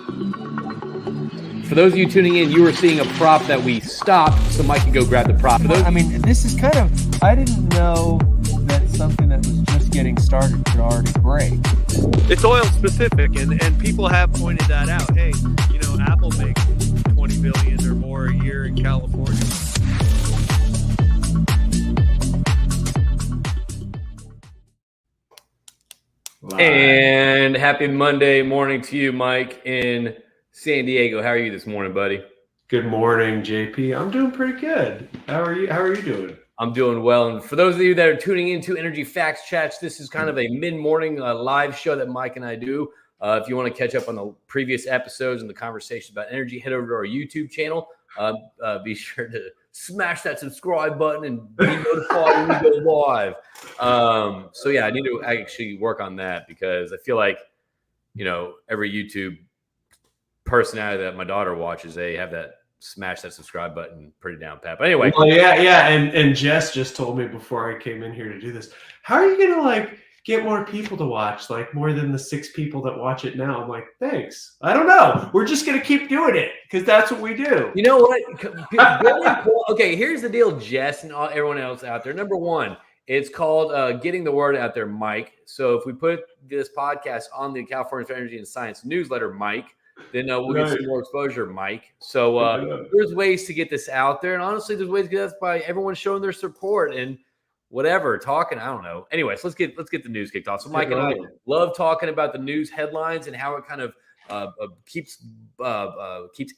For those of you tuning in, you were seeing a prop that we stopped so Mike can go grab the prop. For those, I mean, this is kind of, I didn't know that something that was just getting started could already break. It's oil specific, and people have pointed that out. Hey, you know, Apple makes 20 billion or more a year in California. And happy Monday morning to you, Mike, in San Diego. How are you this morning, buddy? Good morning, JP. I'm doing pretty good. How are you? How are you doing? I'm doing well. And for those of you that are tuning into Energy Facts Chats, this is kind of a mid-morning live show that Mike and I do. If you want to catch up on the previous episodes and the conversation about energy, head over to our YouTube channel. Be sure to smash that subscribe button and be notified when we go live. So yeah, I need to actually work on that because I feel like, you know, every YouTube personality that my daughter watches, they have that smash that subscribe button pretty down pat. But anyway. Well, yeah. And Jess just told me before I came in here to do this, how are you going to like get more people to watch, like more than the 6 people that watch it now? I'm like, thanks. I don't know. We're just going to keep doing it because that's what we do. You know what? Okay, here's the deal, Jess and everyone else out there. Number one, it's called getting the word out there, Mike. So if we put this podcast on the California Energy and Science newsletter, Mike, then we'll get some more exposure, Mike. So there's ways to get this out there. And honestly, there's ways to get this by everyone showing their support and whatever, talking. I don't know. Anyways, let's get the news kicked off. So Mike and I love talking about the news headlines and how it kind of keeps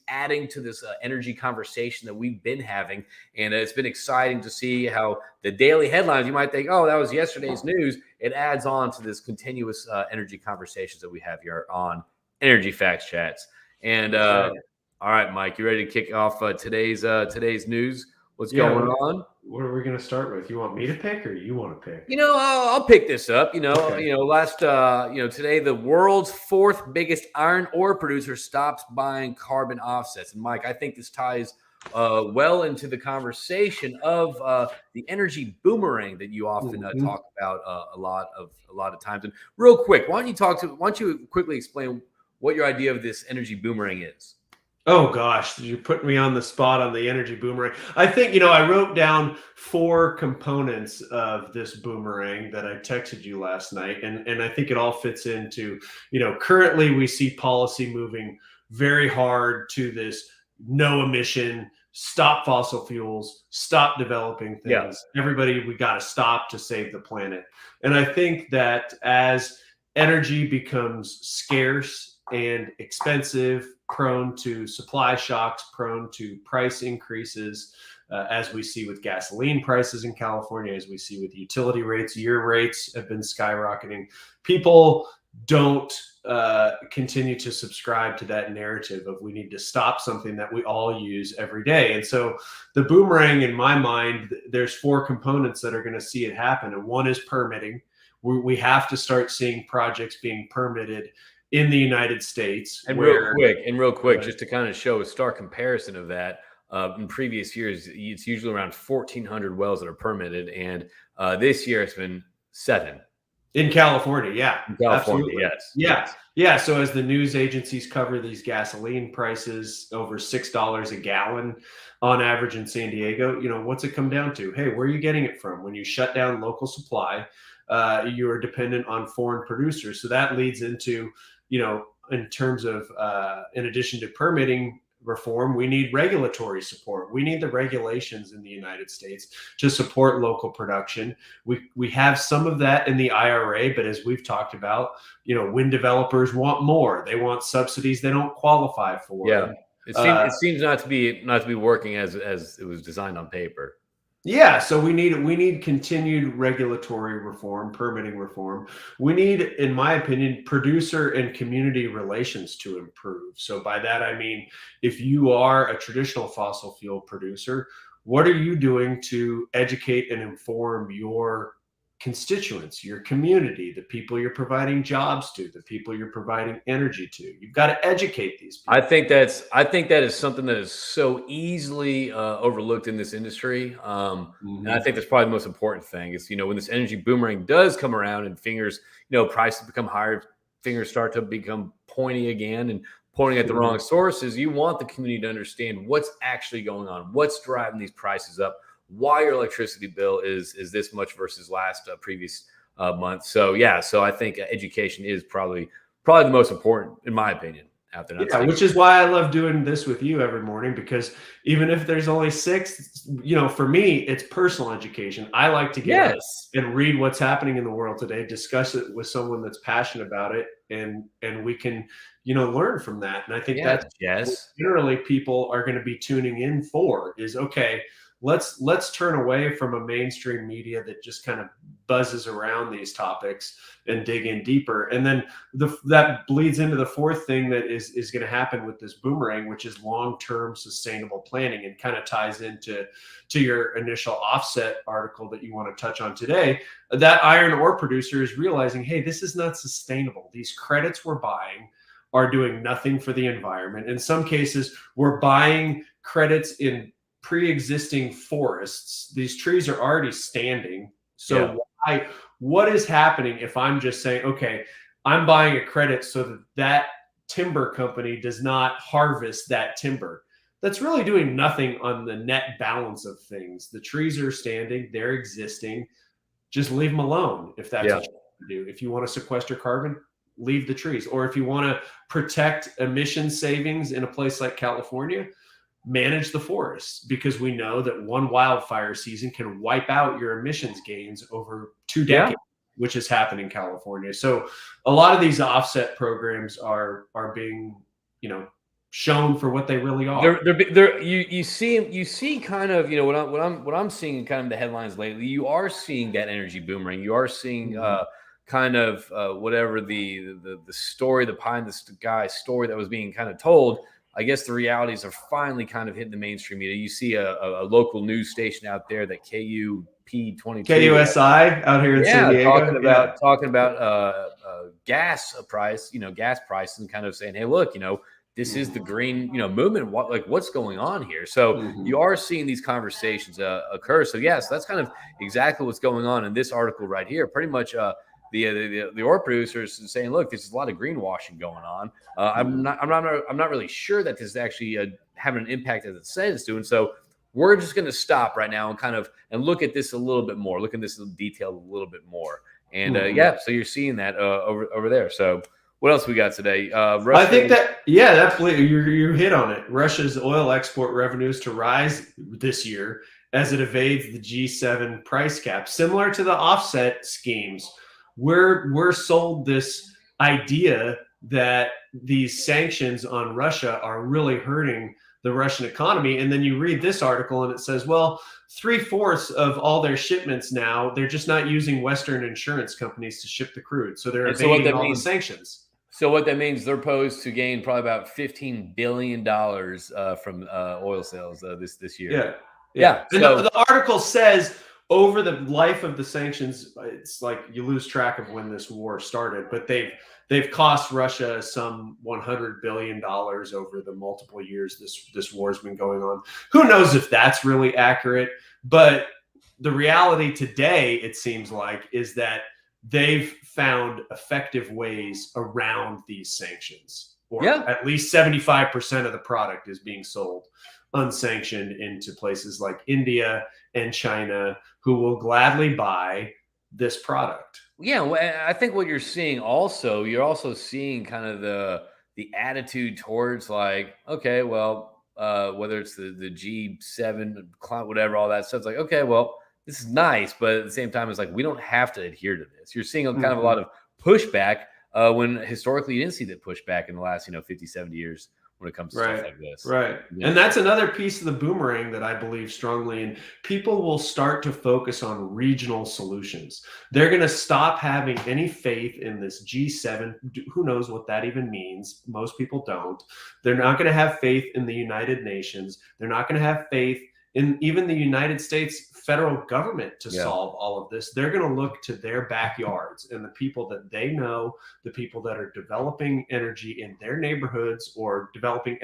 adding to this energy conversation that we've been having. And it's been exciting to see how the daily headlines, you might think, oh, that was yesterday's news. It adds on to this continuous energy conversations that we have here on Energy Facts Chats. And all right, Mike, you ready to kick off today's news? What's going on? What are we going to start with? You want me to pick or you want to pick? You know, I'll pick this up. Today the world's 4th biggest iron ore producer stops buying carbon offsets. And Mike, I think this ties well into the conversation of the energy boomerang that you often talk about a lot of times. And real quick, why don't you quickly explain what your idea of this energy boomerang is? Oh gosh, you put me on the spot on the energy boomerang. I think, you know, I wrote down 4 components of this boomerang that I texted you last night. And I think it all fits into, you know, currently we see policy moving very hard to this no emission, stop fossil fuels, stop developing things. Yeah. Everybody, we got to stop to save the planet. And I think that as energy becomes scarce and expensive, prone to supply shocks, prone to price increases, as we see with gasoline prices in California, as we see with utility rates, year rates have been skyrocketing. People don't continue to subscribe to that narrative of we need to stop something that we all use every day. And so the boomerang, in my mind, there's 4 components that are going to see it happen. And one is permitting. We have to start seeing projects being permitted in the United States. And real quick, just to kind of show a stark comparison of that, in previous years, it's usually around 1,400 wells that are permitted. And this year it's been 7. In California, yeah. In California, absolutely. Yes. Yeah. Yes. Yeah. So as the news agencies cover these gasoline prices over $6 a gallon on average in San Diego, you know, what's it come down to? Hey, where are you getting it from? When you shut down local supply, you are dependent on foreign producers. So that leads into, you know, in terms of, in addition to permitting reform, we need regulatory support. We need the regulations in the United States to support local production. We have some of that in the IRA, but as we've talked about, you know, wind developers want more. They want subsidies they don't qualify for. Yeah, it seems not to be working as it was designed on paper. Yeah, so we need continued regulatory reform, permitting reform. We need, in my opinion, producer and community relations to improve. So by that, I mean, if you are a traditional fossil fuel producer, what are you doing to educate and inform your constituents, your community, the people you're providing jobs to, the people you're providing energy to? You've got to educate these people. I think that is something that is so easily overlooked in this industry. And I think that's probably the most important thing is, you know, when this energy boomerang does come around and prices become higher, fingers start to become pointy again and pointing at the wrong sources. You want the community to understand what's actually going on, what's driving these prices up, why your electricity bill is this much versus last previous month. So I think education is probably the most important, in my opinion, out there. Yeah, which is why I love doing this with you every morning, because even if there's only 6, for me, it's personal education. I like to get up and read what's happening in the world today, discuss it with someone that's passionate about it, and we can, learn from that. And I think that's what generally people are going to be tuning in for is, okay, let's turn away from a mainstream media that just kind of buzzes around these topics and dig in deeper. And then that bleeds into the fourth thing that is going to happen with this boomerang, which is long-term sustainable planning, and kind of ties into your initial offset article that you want to touch on today. That iron ore producer is realizing, hey, this is not sustainable. These credits we're buying are doing nothing for the environment. In some cases, we're buying credits in pre-existing forests. These trees are already standing. So what is happening if I'm just saying, okay, I'm buying a credit so that timber company does not harvest that timber? That's really doing nothing on the net balance of things. The trees are standing, they're existing. Just leave them alone if that's what you want to do. If you want to sequester carbon, leave the trees. Or if you want to protect emission savings in a place like California, manage the forests, because we know that one wildfire season can wipe out your emissions gains over 2 decades, which has happened in California. So a lot of these offset programs are being, shown for what they really are. You see kind of, what I'm seeing in kind of the headlines lately, you are seeing that energy boomerang. You are seeing kind of whatever the story, the pie in the sky story that was being kind of told. I guess the realities are finally kind of hitting the mainstream media. You see a local news station out there, that KUP22, KUSI out here in San Diego, talking about gas price, gas price, and kind of saying, hey, look, this is the green, movement. What's going on here? So you are seeing these conversations occur. So that's kind of exactly what's going on in this article right here. Pretty much, the ore producers saying, look, there's a lot of greenwashing going on. I'm not really sure that this is actually having an impact as it says it's doing. So we're just going to stop right now and look at this a little bit more, look at this in detail a little bit more. And so you're seeing that over there. So what else we got today? I think you hit on it. Russia's oil export revenues to rise this year as it evades the G7 price cap, similar to the offset schemes. We're sold this idea that these sanctions on Russia are really hurting the Russian economy. And then you read this article and it says, well, 3/4 of all their shipments now, they're just not using Western insurance companies to ship the crude. So they're evading all the sanctions. So what that means, they're posed to gain probably about $15 billion from oil sales this year. Yeah. So the article says, over the life of the sanctions, it's like you lose track of when this war started, but they've cost Russia some $100 billion over the multiple years this war's been going on. Who knows if that's really accurate? But the reality today, it seems like, is that they've found effective ways around these sanctions, or at least 75% of the product is being sold unsanctioned into places like India and China, who will gladly buy this product. Yeah, well, I think what you're seeing also, seeing kind of the attitude towards, like, okay, well, whether it's the G7, whatever, all that stuff, it's like, okay, well, this is nice, but at the same time, it's like, we don't have to adhere to this. You're seeing kind of a lot of pushback when historically you didn't see that pushback in the last 50, 70 years. When it comes to stuff like this. Right. Yeah. And that's another piece of the boomerang that I believe strongly in. People will start to focus on regional solutions. They're going to stop having any faith in this G7. Who knows what that even means? Most people don't. They're not going to have faith in the United Nations. They're not going to have faith in even the United States federal government to solve all of this. They're going to look to their backyards and the people that they know, the people that are developing energy in their neighborhoods or developing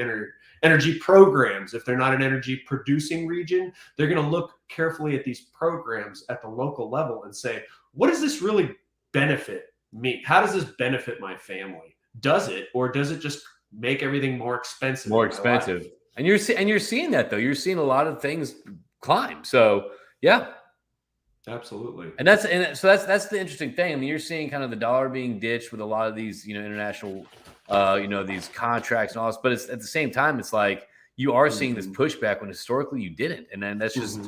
energy programs. If they're not an energy producing region, they're going to look carefully at these programs at the local level and say, what does this really benefit me? How does this benefit my family? Does it, or does it just make everything more expensive. More expensive. And you're seeing that though. You're seeing a lot of things climb. So yeah. Absolutely. And that's the interesting thing. I mean, you're seeing kind of the dollar being ditched with a lot of these, international these contracts and all this, but it's at the same time, it's like you are seeing this pushback when historically you didn't. And then that's just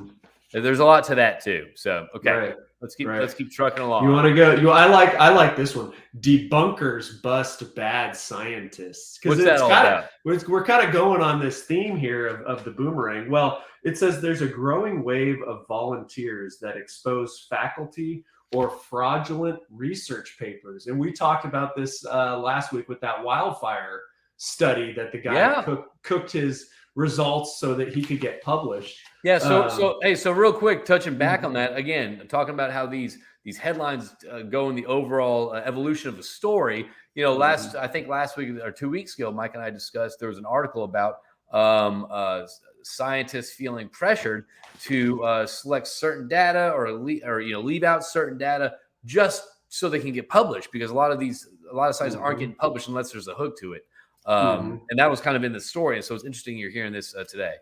there's a lot to that too. So okay. Let's keep trucking along. You want to go? I like this one. Debunkers bust bad scientists. What's that all about? We're kind of going on this theme here of the boomerang. Well, it says there's a growing wave of volunteers that expose faculty or fraudulent research papers, and we talked about this last week with that wildfire study that the guy cooked his results so that he could get published. Yeah. So real quick, touching back on that again, talking about how these headlines go in the overall evolution of the story. I think last week or 2 weeks ago, Mike and I discussed there was an article about scientists feeling pressured to select certain data or leave out certain data just so they can get published, because a lot of science aren't getting published unless there's a hook to it. And that was kind of in the story. And so it's interesting you're hearing this today.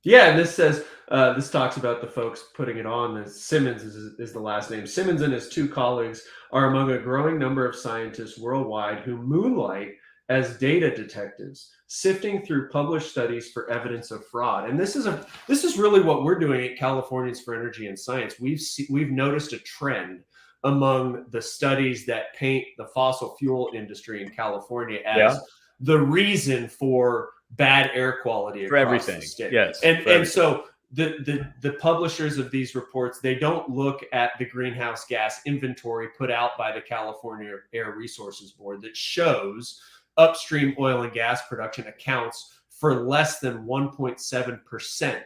Yeah, and this says, this talks about the folks putting it on. Simmons is the last name. Simmons and his 2 colleagues are among a growing number of scientists worldwide who moonlight as data detectives, sifting through published studies for evidence of fraud. And this is really what we're doing at Californians for Energy and Science. We've noticed a trend among the studies that paint the fossil fuel industry in California as the reason for bad air quality for everything. The state. Yes, and so the publishers of these reports, they don't look at the greenhouse gas inventory put out by the California Air Resources Board that shows upstream oil and gas production accounts for less than 1.7%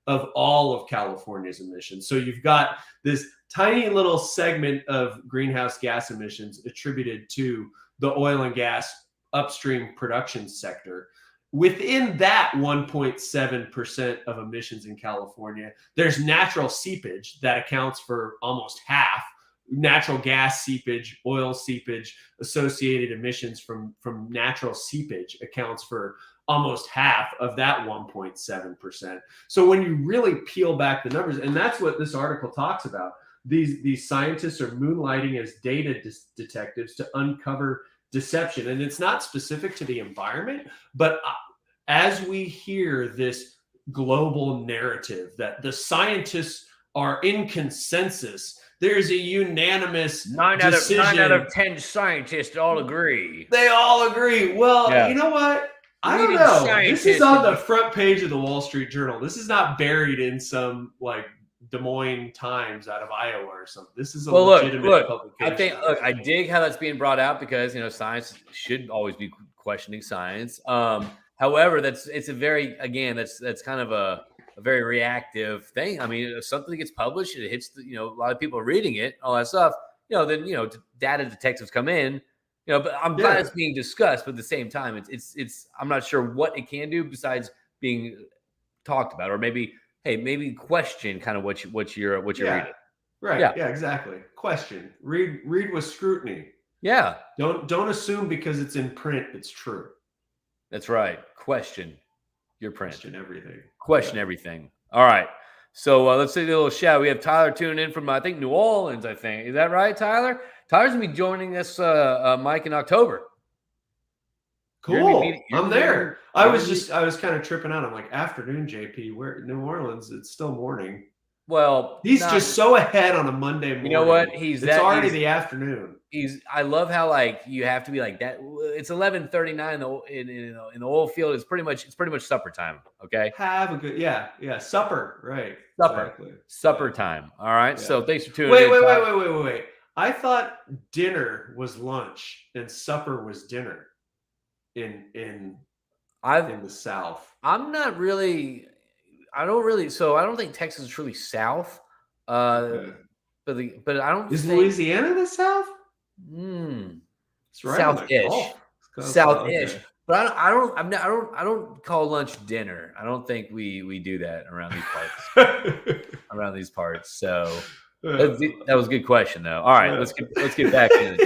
of all of California's emissions. So you've got this tiny little segment of greenhouse gas emissions attributed to the oil and gas upstream production sector. Within that 1.7% of emissions in California, there's natural seepage that accounts for almost half. Natural gas seepage, oil seepage, associated emissions from natural seepage accounts for almost half of that 1.7%. So when you really peel back the numbers, and that's what this article talks about, these scientists are moonlighting as data detectives to uncover deception. And it's not specific to the environment, but as we hear this global narrative that the scientists are in consensus, there's a unanimous decision. 9 out of 10 scientists all agree. They all agree. Well, you know what? I don't know. This is on the front page of the Wall Street Journal. This is not buried in some like Des Moines Times out of Iowa or something. This is a legitimate publication. I dig how that's being brought out, because science should always be questioning science. However, that's kind of a very reactive thing. I mean, if something gets published, it hits a lot of people are reading it, all that stuff. Then data detectives come in. But I'm glad it's being discussed. But at the same time, it's I'm not sure what it can do besides being talked about, or maybe question kind of what you're reading. Right. Yeah. Exactly. Question. Read with scrutiny. Yeah. Don't assume because it's in print it's true. That's right. Question your print. Question everything. Question everything. All right. So let's say a little shout. We have Tyler tuning in from, I think, New Orleans, I think. Is that right, Tyler? Tyler's going to be joining us, Mike, in October. Cool. I'm there. I was kind of tripping out. I'm like, afternoon, JP. Where New Orleans? It's still morning. Well, he's just so ahead on a Monday morning. You know what? It's already the afternoon. I love how you have to be like that. It's 11:39 in the oil field. It's pretty much supper time. Okay. Have a good supper, right? Supper time. All right. Yeah. So thanks for tuning in. Wait. I thought dinner was lunch and supper was dinner in the South. I'm not really. I don't think Texas is truly South. But I don't. Is Louisiana the South? It's right. Southish. Okay. But I don't call lunch dinner. I don't think we do that around these parts. So that was a good question though. All right, let's get back in.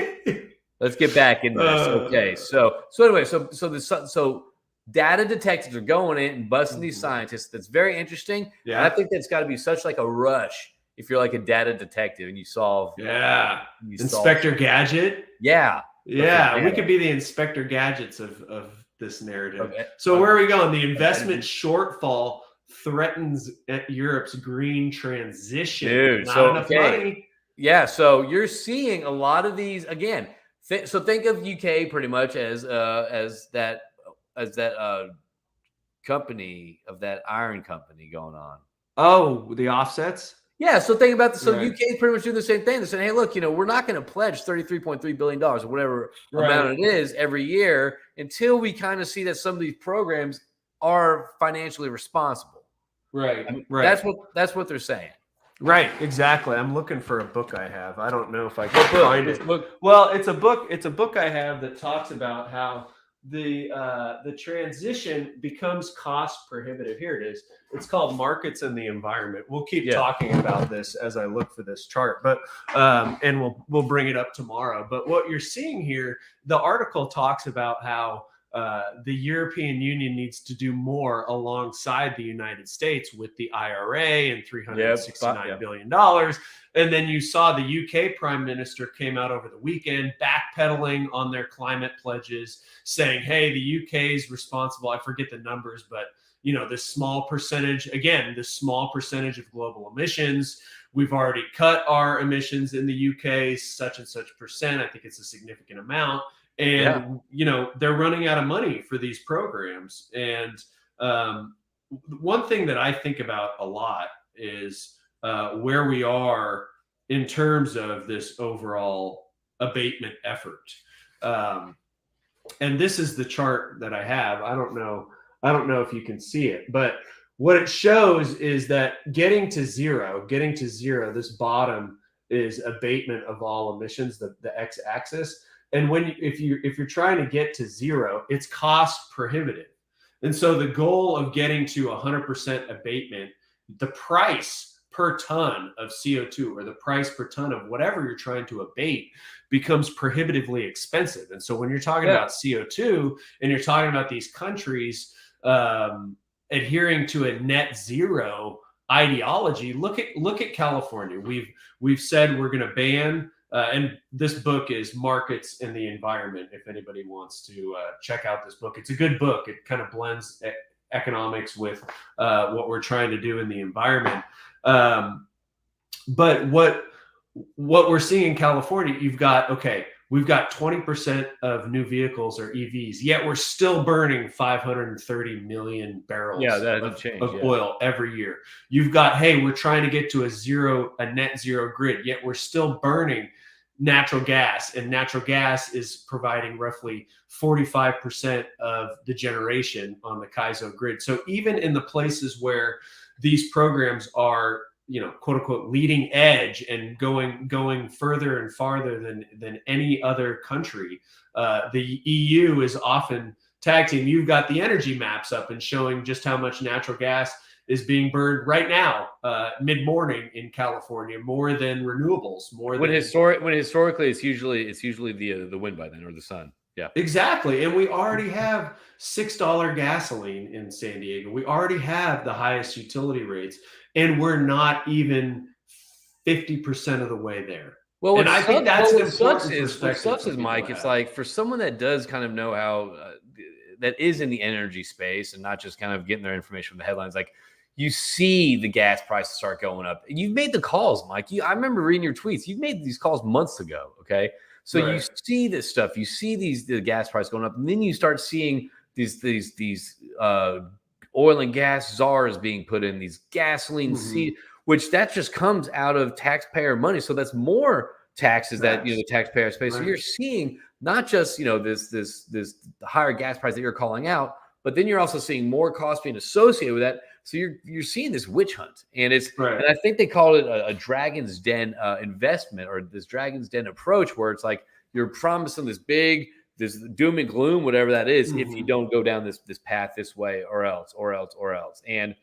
Let's get back in this. Okay, so anyway, so data detectives are going in and busting these scientists. That's very interesting. Yeah. And I think that's got to be such like a rush if you're like a data detective and you solve. Yeah. You Inspector Gadget. Yeah. Yeah. We could be the Inspector Gadgets of this narrative. Okay. So where are we going? The investment shortfall threatens Europe's green transition. Dude, Not enough money. Yeah. So you're seeing a lot of these again. So think of UK pretty much as that company of that iron company going on. Oh, the offsets. Yeah, so think about this. So Right. UK is pretty much doing the same thing. They're saying, "Hey, look, we're not going to pledge $33.3 billion or whatever amount it is every year until we kind of see that some of these programs are financially responsible." Right. I mean, Right. That's what they're saying. Right, exactly. I'm looking for a book I have. I don't know if I can find it. Look, Well, it's a book. It's a book I have that talks about how the transition becomes cost prohibitive. Here it is. It's called Markets and the Environment. We'll keep talking about this as I look for this chart, but and we'll bring it up tomorrow. But what you're seeing here, the article talks about how the European Union needs to do more alongside the United States with the IRA and $369 billion. And then you saw the UK Prime Minister came out over the weekend backpedaling on their climate pledges, saying, hey, the UK is responsible. I forget the numbers, but this small percentage of global emissions. We've already cut our emissions in the UK, such and such percent. I think it's a significant amount. And, they're running out of money for these programs. And one thing that I think about a lot is where we are in terms of this overall abatement effort. And this is the chart that I have. I don't know if you can see it, but what it shows is that getting to zero, this bottom is abatement of all emissions, the x-axis. And if you're trying to get to zero, it's cost prohibitive. And so the goal of getting to 100% abatement, the price per ton of CO2 or the price per ton of whatever you're trying to abate becomes prohibitively expensive. And so when you're talking about CO2 and you're talking about these countries adhering to a net zero ideology, look at California. We've said we're going to ban. And this book is Markets and the Environment. If anybody wants to check out this book, it's a good book. It kind of blends economics with what we're trying to do in the environment. But what we're seeing in California, we've got 20% of new vehicles are EVs, yet we're still burning 530 million barrels of oil every year. You've got, we're trying to get to a net zero grid, yet we're still burning natural gas, and natural gas is providing roughly 45% of the generation on the CAISO grid. So even in the places where these programs are, quote unquote, leading edge and going further and farther than any other country, the EU is often tag team. You've got the energy maps up and showing just how much natural gas is being burned right now, mid-morning in California, more than renewables. When historically it's usually the wind by then or the sun. Yeah, exactly. And we already have $6 gasoline in San Diego. We already have the highest utility rates, and we're not even 50% of the way there. Well, and I think that's an important perspective. What sucks is, Mike, it's like for someone that does kind of know how that is in the energy space and not just kind of getting their information from the headlines, like you see the gas prices start going up. You've made the calls, Mike. I remember reading your tweets. You've made these calls months ago. Okay. So you see this stuff, you see the gas price going up, and then you start seeing these oil and gas czars being put in, these gasoline which that just comes out of taxpayer money. So that's more taxes that the taxpayers pay. So you're seeing not just this higher gas price that you're calling out, but then you're also seeing more costs being associated with that. So you're seeing this witch hunt, and it's and I think they call it a dragon's den investment, or this dragon's den approach, where it's like you're promising this doom and gloom, whatever that is, if you don't go down this path this way, or else, and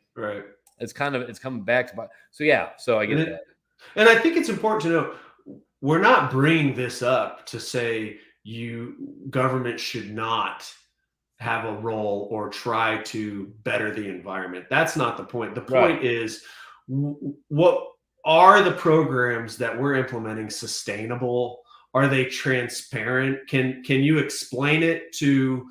it's coming back to. So I get that, and I think it's important to know we're not bringing this up to say government should not have a role or try to better the environment. That's not the point. The point is, what are the programs that we're implementing sustainable? Are they transparent? Can you explain it to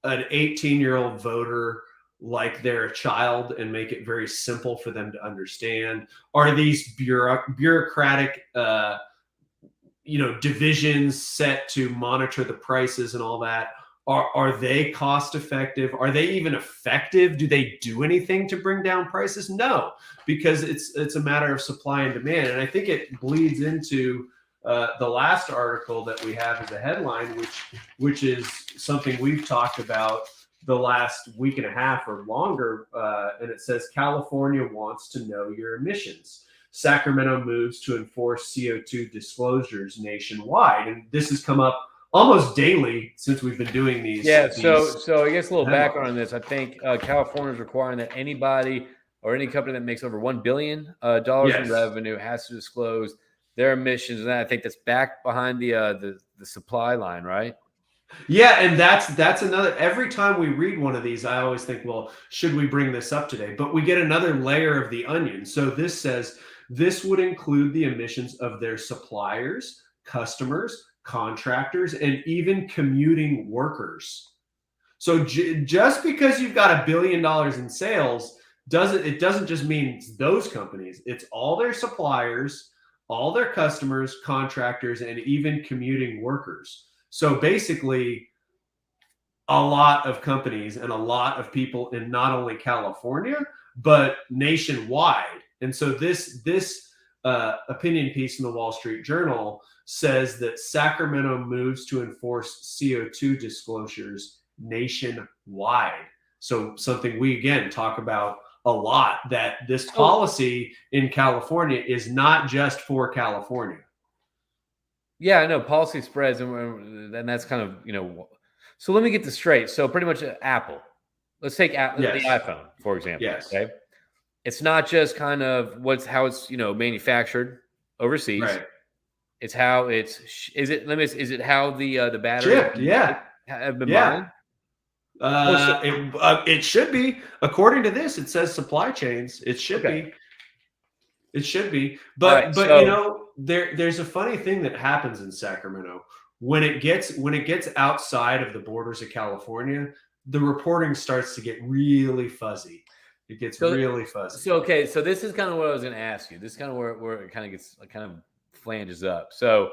an 18-year-old voter like they're a child and make it very simple for them to understand? Are these bureaucratic divisions set to monitor the prices and all that? Are they cost effective? Are they even effective? Do they do anything to bring down prices? No, because it's a matter of supply and demand. And I think it bleeds into the last article that we have as a headline, which is something we've talked about the last week and a half or longer. And it says California wants to know your emissions. Sacramento moves to enforce CO2 disclosures nationwide. And this has come up almost daily since we've been doing these. Yeah. So I guess a little background on this. I think California is requiring that anybody or any company that makes over $1 billion in revenue has to disclose their emissions. And I think that's back behind the supply line, right? Yeah, and that's another. Every time we read one of these, I always think, well, should we bring this up today? But we get another layer of the onion. So this says this would include the emissions of their suppliers, customers, contractors, and even commuting workers. So just because you've got $1 billion in sales doesn't just mean those companies. It's all their suppliers, all their customers, contractors, and even commuting workers. So basically, a lot of companies and a lot of people in not only California but nationwide. And so this opinion piece in the Wall Street Journal says that Sacramento moves to enforce CO2 disclosures nationwide. So something we again talk about a lot, that this policy in California is not just for California. Yeah, I know policy spreads, and that's kind of, so let me get this straight. So pretty much Apple. Let's take the iPhone, for example. Yes. Okay. It's not just kind of how it's manufactured overseas. Right. It's how is it how the battery shipped? Yeah. Have been buying? It should be, according to this. It says supply chains. It should be. It should be. But there's a funny thing that happens in Sacramento when it gets outside of the borders of California. The reporting starts to get really fuzzy. It gets really fuzzy. So this is kind of what I was going to ask you. This is kind of where it kind of gets flanges up. So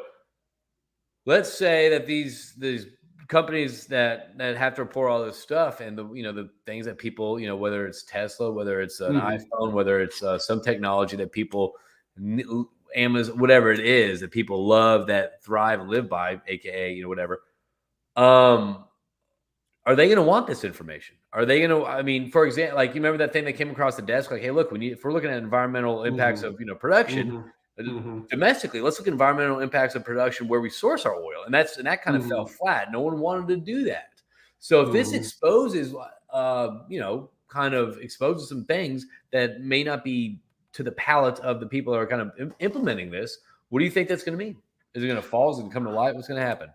let's say that these companies that have to report all this stuff and the things that people, whether it's Tesla, whether it's an iPhone, whether it's some technology that people, Amazon, whatever it is that people love, that thrive and live by, aka whatever. Are they going to want this information? Are they going to? For example, you remember that thing that came across the desk? Hey, look, if we're looking at environmental impacts of production domestically, let's look at environmental impacts of production where we source our oil, and that kind of fell flat. No one wanted to do that. So if this exposes, kind of exposes some things that may not be to the palate of the people that are kind of implementing this, what do you think that's going to mean? Is it going to fall? Is it going to come to light? What's going to happen?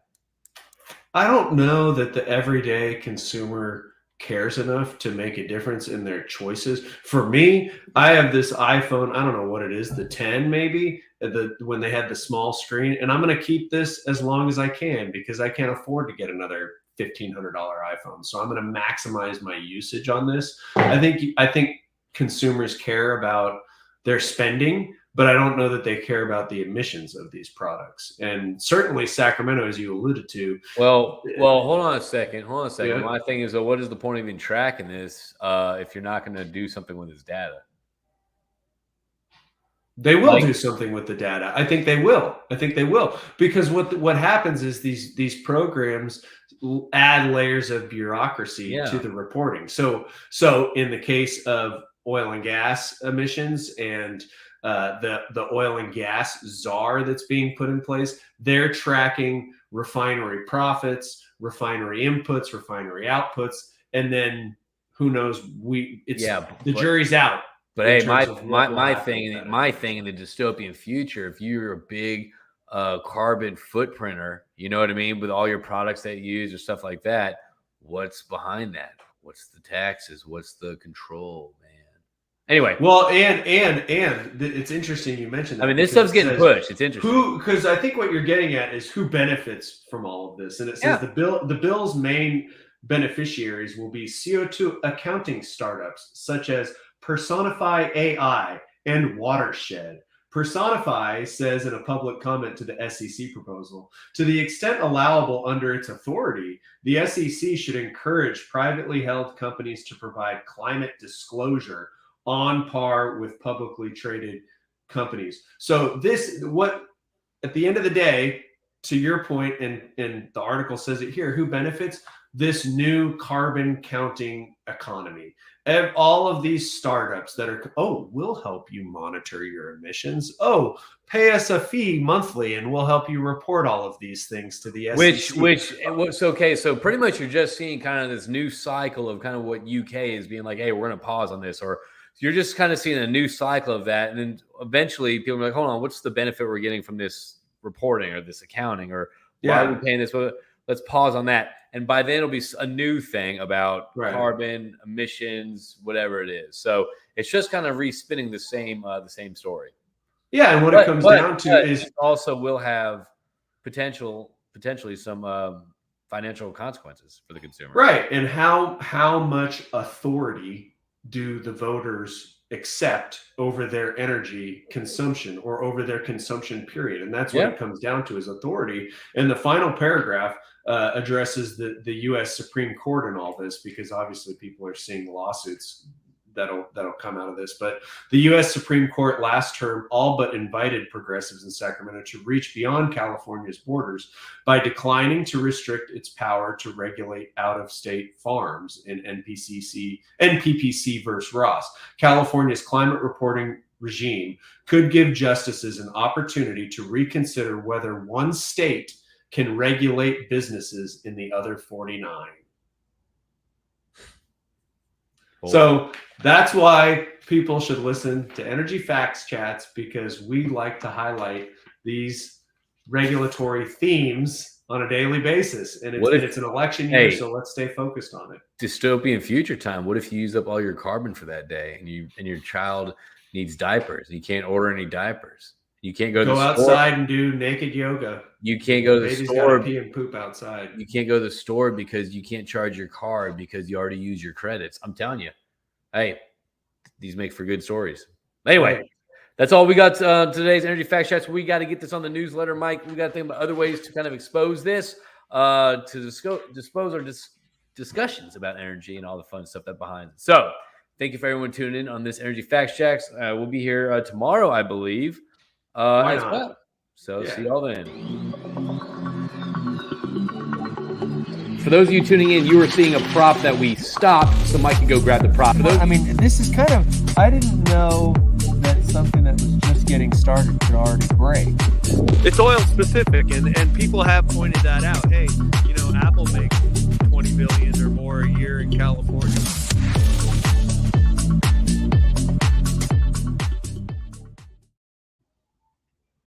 I don't know that the everyday consumer cares enough to make a difference in their choices. For me, I have this iPhone, I don't know what it is, the 10 maybe, when they had the small screen, and I'm going to keep this as long as I can because I can't afford to get another $1,500 iPhone. So I'm going to maximize my usage on this. I think consumers care about their spending, but I don't know that they care about the emissions of these products. And certainly Sacramento, as you alluded to. Well, hold on a second. Yeah. My thing is, what is the point of even tracking this if you're not going to do something with this data? They will do something with the data. I think they will. Because what happens is these programs add layers of bureaucracy to the reporting. So in the case of oil and gas emissions and the oil and gas czar that's being put in place, they're tracking refinery profits, refinery inputs, refinery outputs, and then who knows? The jury's out. But hey, my thing in the dystopian future, if you're a big carbon footprinter, you know what I mean, with all your products that you use or stuff like that, what's behind that? What's the taxes? What's the control, man? Anyway, well, and it's interesting you mentioned that. I mean, this stuff's getting pushed. It's interesting because I think what you're getting at is who benefits from all of this, and it says the bill's main beneficiaries will be CO2 accounting startups such as Personify AI and Watershed. Personify says in a public comment to the SEC proposal, to the extent allowable under its authority, the SEC should encourage privately held companies to provide climate disclosure on par with publicly traded companies. So at the end of the day, to your point, and the article says it here, who benefits? This new carbon counting economy. And all of these startups that are, we'll help you monitor your emissions. Pay us a fee monthly and we'll help you report all of these things to the SEC. Okay. So pretty much you're just seeing kind of this new cycle of kind of what UK is being like, hey, we're going to pause on this, or you're just kind of seeing a new cycle of that. And then eventually people are like, hold on, what's the benefit we're getting from this reporting or this accounting, or why are we paying this? Well, let's pause on that. And by then it'll be a new thing about carbon emissions, whatever it is. So it's just kind of respinning the same story. Yeah. And what it comes down to is it also will have potentially some financial consequences for the consumer. Right. And how much authority do the voters accept over their energy consumption or over their consumption period? And that's what it comes down to, is authority. And the final paragraph addresses the U.S. Supreme Court in all this, because obviously people are seeing lawsuits that'll come out of this. But the U.S. Supreme Court last term all but invited progressives in Sacramento to reach beyond California's borders by declining to restrict its power to regulate out-of-state farms in NPPC versus Ross. California's climate reporting regime could give justices an opportunity to reconsider whether one state can regulate businesses in the other 49. So that's why people should listen to Energy Facts Chats, because we like to highlight these regulatory themes on a daily basis. And it's an election year, so let's stay focused on it. Dystopian future time. What if you use up all your carbon for that day and your child needs diapers and you can't order any diapers? You can't go outside and do naked yoga. You can't go to the store. Pee and poop outside. You can't go to the store because you can't charge your card because you already used your credits. I'm telling you, hey, these make for good stories. Anyway, that's all we got today's Energy Fact Chats. We got to get this on the newsletter, Mike. We got to think about other ways to kind of expose this, to dispose our discussions about energy and all the fun stuff that behind it. So thank you for everyone tuning in on this Energy Fact Chats. We'll be here tomorrow, I believe. As well. So see y'all then. For those of you tuning in, you were seeing a prop that we stopped so Mike could go grab the prop. I mean, this is kind of, I didn't know that something that was just getting started could already break. It's oil specific, and people have pointed that out. Hey, Apple makes